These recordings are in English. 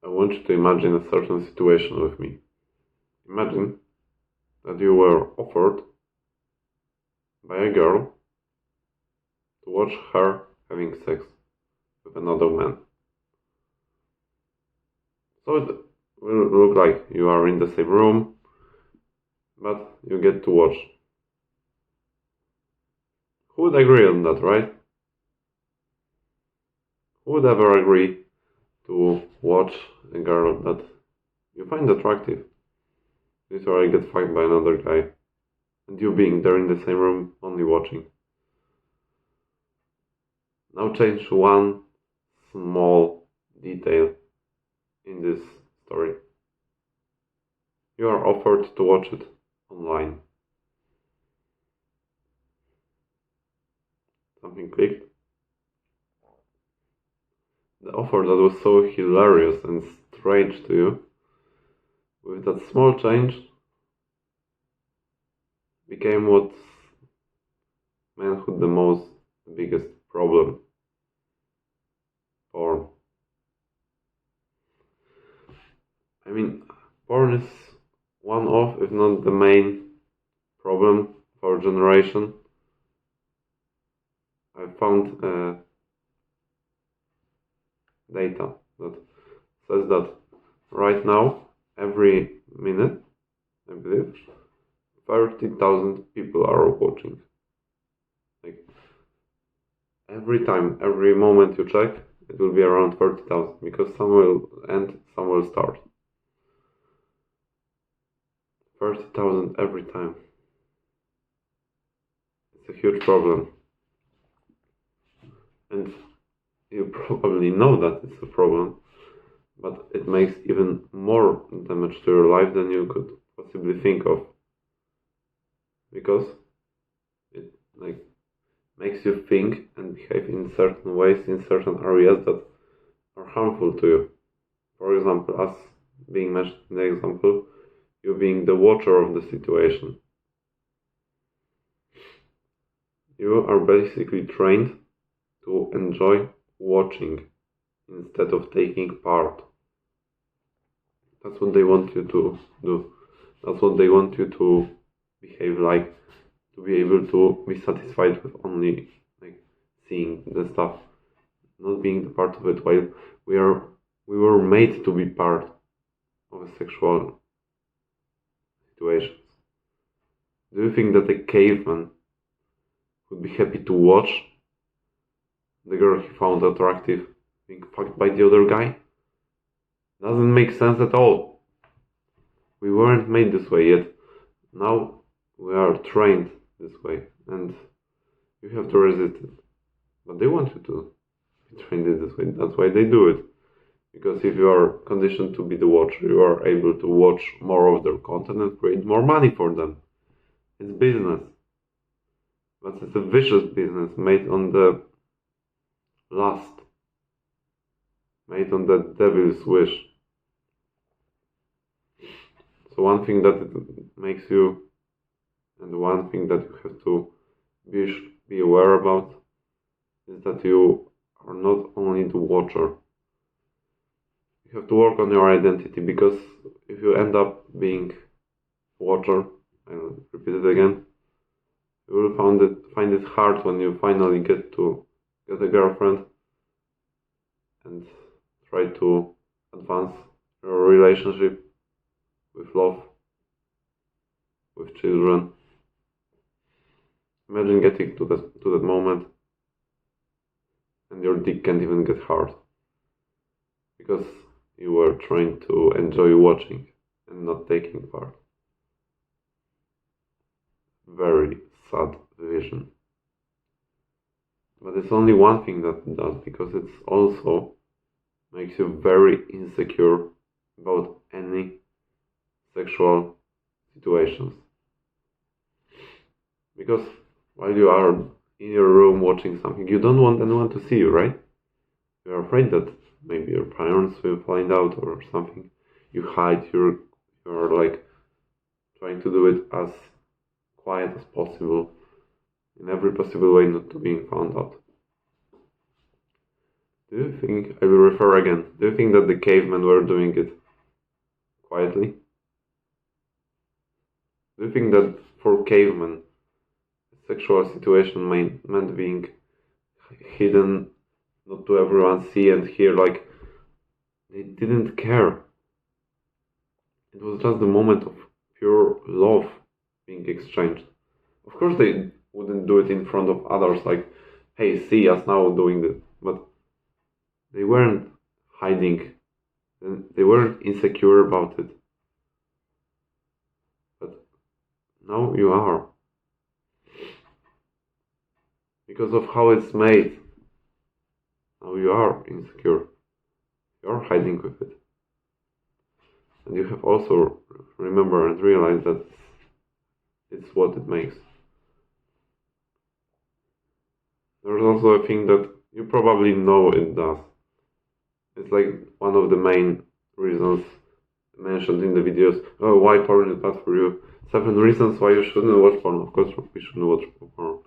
I want you to imagine a certain situation with me. Imagine that you were offered by a girl to watch her having sex with another man. So it will look like you are in the same room, but you get to watch. Who would agree on that, right? Who would ever agree to watch a girl that you find attractive literally get fucked by another guy, and you being there in the same room only watching? Now change one small detail in this story. You are offered to watch it online. Something clicked. The offer that was so hilarious and strange to you, with that small change, became what's manhood the biggest problem. Porn. I mean, porn is one of, if not the main problem for our generation. I found data that says that right now, every minute, I believe, 30,000 people are watching. Like, every time, every moment you check, it will be around 30,000, because some will end, some will start. 30,000 every time. It's a huge problem. And you probably know that it's a problem, but it makes even more damage to your life than you could possibly think of. Because it makes you think and behave in certain ways in certain areas that are harmful to you. For example, as being mentioned in the example, you being the watcher of the situation. You are basically trained to enjoy watching instead of taking part. That's what they want you to do. That's what they want you to behave like, to be able to be satisfied with only seeing the stuff, not being the part of it, while we were made to be part of a sexual situation. Do you think that a caveman would be happy to watch the girl he found attractive being fucked by the other guy? Doesn't make sense at all. We weren't made this way yet. Now we are trained this way, and you have to resist it. But they want you to be trained this way. That's why they do it. Because if you are conditioned to be the watcher, you are able to watch more of their content and create more money for them. It's business. But it's a vicious business made on the lust, made on the devil's wish. So one thing that it makes you, and one thing that you have to be aware about, is that you are not only the watcher. You have to work on your identity, because if you end up being watcher, I'll repeat it again, you will find it hard when you finally get a girlfriend and try to advance your relationship with love, with children. Imagine getting to that moment and your dick can't even get hard because you were trying to enjoy watching and not taking part. Very sad vision. But it's only one thing that it does, because it also makes you very insecure about any sexual situations. Because while you are in your room watching something, you don't want anyone to see you, right? You're afraid that maybe your parents will find out or something. You hide, you're like trying to do it as quiet as possible, in every possible way not to being found out. Do you think, I will refer again, do you think that the cavemen were doing it quietly? Do you think that for cavemen, sexual situation meant being hidden, not to everyone see and hear, like, they didn't care. It was just the moment of pure love being exchanged. Of course they wouldn't do it in front of others, like, hey, see us now doing this, but they weren't hiding, they weren't insecure about it. But now you are. Because of how it's made, now you are insecure. You are hiding with it. And you have also remember and realize that it's what it makes. There's also a thing that you probably know it does. It's like one of the main reasons mentioned in the videos. Oh, why porn is bad for you? 7 reasons why you shouldn't watch porn. Of course we shouldn't watch porn.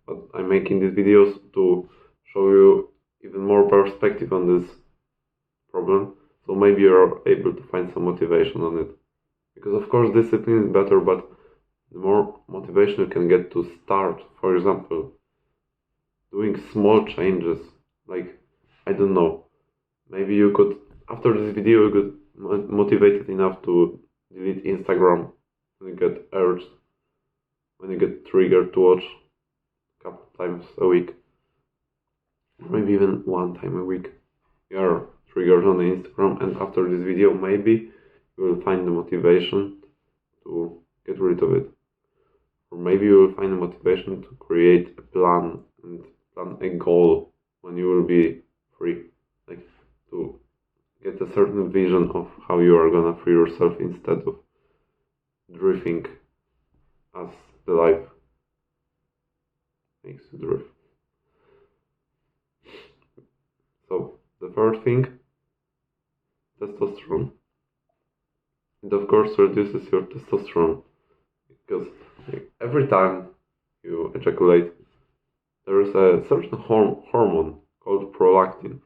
But I'm making these videos to show you even more perspective on this problem. So maybe you're able to find some motivation on it. Because of course discipline is better, but the more motivation you can get to start, for example, doing small changes, like, I don't know, maybe you could, after this video, you could motivated enough to delete Instagram when you get urged, when you get triggered to watch a couple times a week, maybe even 1 time a week. You are triggered on the Instagram, and after this video, maybe you will find the motivation to get rid of it. Or maybe you will find the motivation to create a plan and plan a goal when you will be free. Like, to get a certain vision of how you are gonna free yourself instead of drifting as the life makes you drift. So, the first thing, testosterone. It of course reduces your testosterone, because every time you ejaculate, there is a certain hormone called prolactin.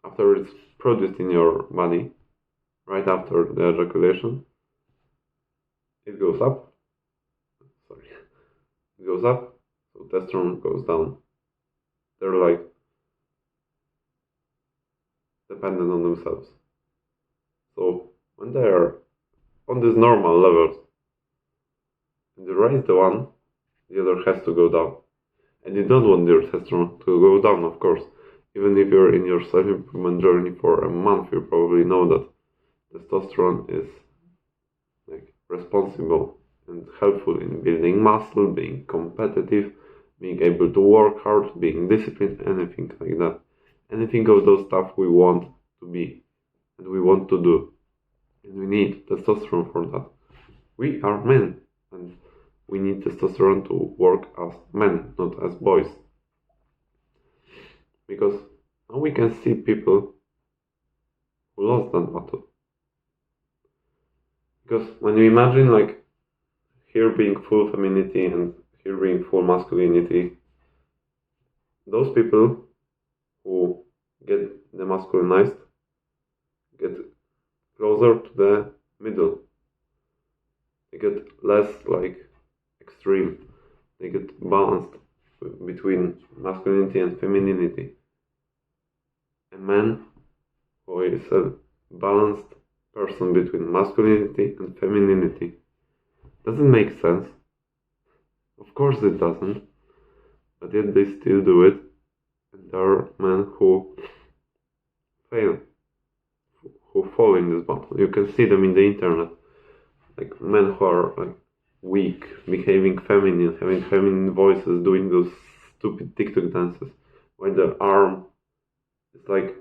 After it's produced in your body, right after the ejaculation, it goes up. It goes up, so testosterone goes down. They're like dependent on themselves. So when they are on these normal levels, and you raise the one, the other has to go down. And you don't want your testosterone to go down, of course. Even if you're in your self-improvement journey for a month, you probably know that testosterone is like responsible and helpful in building muscle, being competitive, being able to work hard, being disciplined, anything like that. Anything of those stuff we want to be and we want to do. And we need testosterone for that. We are men, and we need testosterone to work as men, not as boys. Because now we can see people who lost that battle. Because when you imagine, like, here being full femininity and here being full masculinity, those people who get demasculinized get closer to the middle. They get less like extreme. They get balanced between masculinity and femininity. A man who is a balanced person between masculinity and femininity. Doesn't make sense. Of course it doesn't. But yet they still do it. And there are men who fail, who fall in this battle. You can see them in the internet. Like men who are like weak, behaving feminine, having feminine voices, doing those stupid TikTok dances, while the arm is like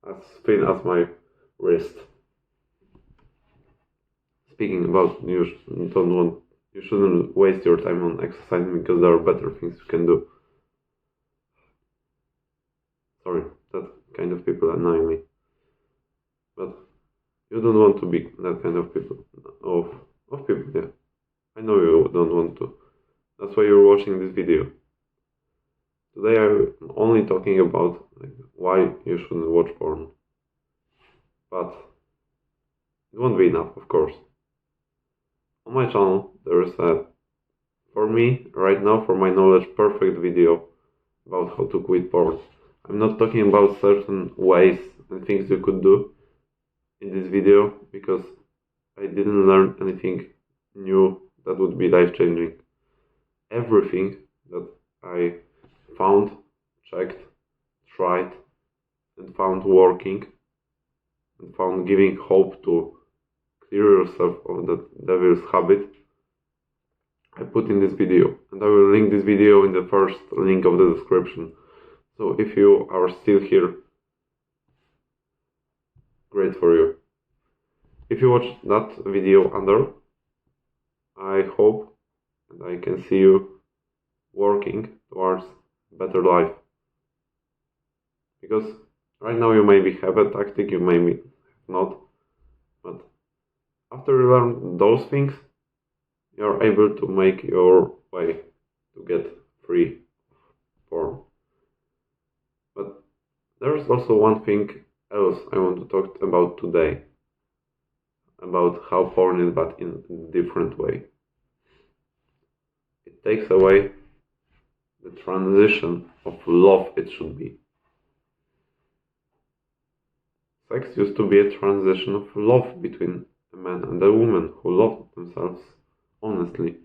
as thin as my wrist. Speaking about, you shouldn't waste your time on exercising because there are better things you can do. Sorry, that kind of people annoy me. But you don't want to be that kind of people. Of people, yeah. I know you don't want to. That's why you're watching this video. Today I'm only talking about why you shouldn't watch porn. But it won't be enough, of course. On my channel there is a, for me, right now, for my knowledge, perfect video about how to quit porn. I'm not talking about certain ways and things you could do in this video, because I didn't learn anything new that would be life-changing. Everything that I found, checked, tried, and found working, and found giving hope to clear yourself of that devil's habit, I put in this video, and I will link this video in the first link of the description. So if you are still here, great for you. If you watch that video under, I hope and I can see you working towards a better life. Because right now you maybe have a tactic, you maybe not, but after you learn those things, you are able to make your way to get free porn. But there's also one thing else I want to talk about today, about how porn is but in a different way. It takes away the transition of love it should be. Sex used to be a transition of love between a man and a woman who loved themselves honestly.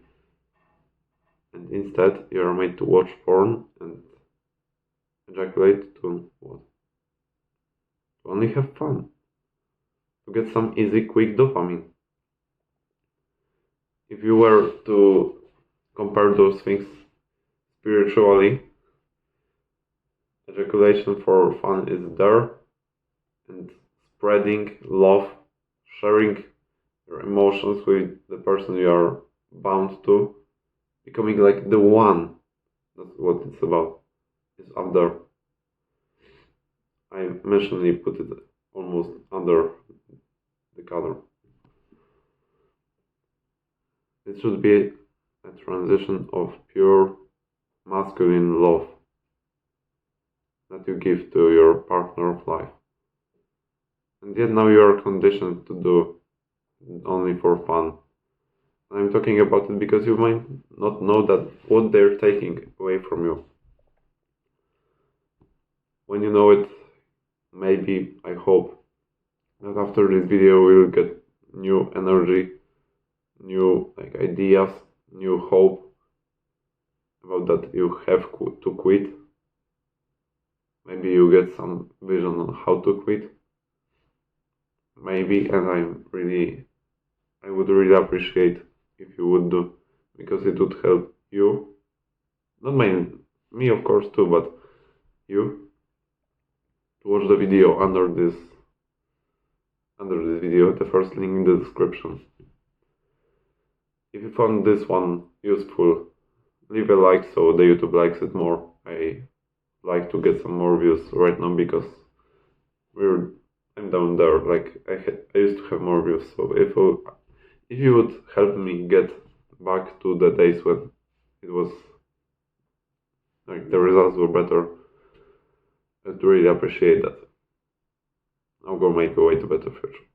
And instead you are made to watch porn and ejaculate to what? To only have fun. To get some easy, quick dopamine. If you were to compare those things spiritually, ejaculation for fun is there, and spreading love, sharing your emotions with the person you are bound to, becoming like the one, that's what it's about, is up there. I mentioned you put it almost under the color. It should be a transition of pure masculine love that you give to your partner of life. And yet now you are conditioned to do only for fun. I'm talking about it because you might not know that what they're taking away from you. When you know it, maybe, I hope, that after this video we will get new energy, new ideas, new hope about that you have to quit. Maybe you get some vision on how to quit. Maybe, and I would really appreciate if you would do, because it would help you, not me of course too, but you, to watch the video under this video, the first link in the description. If you found this one useful, leave a like so the YouTube likes it more. I like to get some more views right now because I'm down there. I used to have more views, so if you would help me get back to the days when it was the results were better, I'd really appreciate that. I'll go make a way to better future.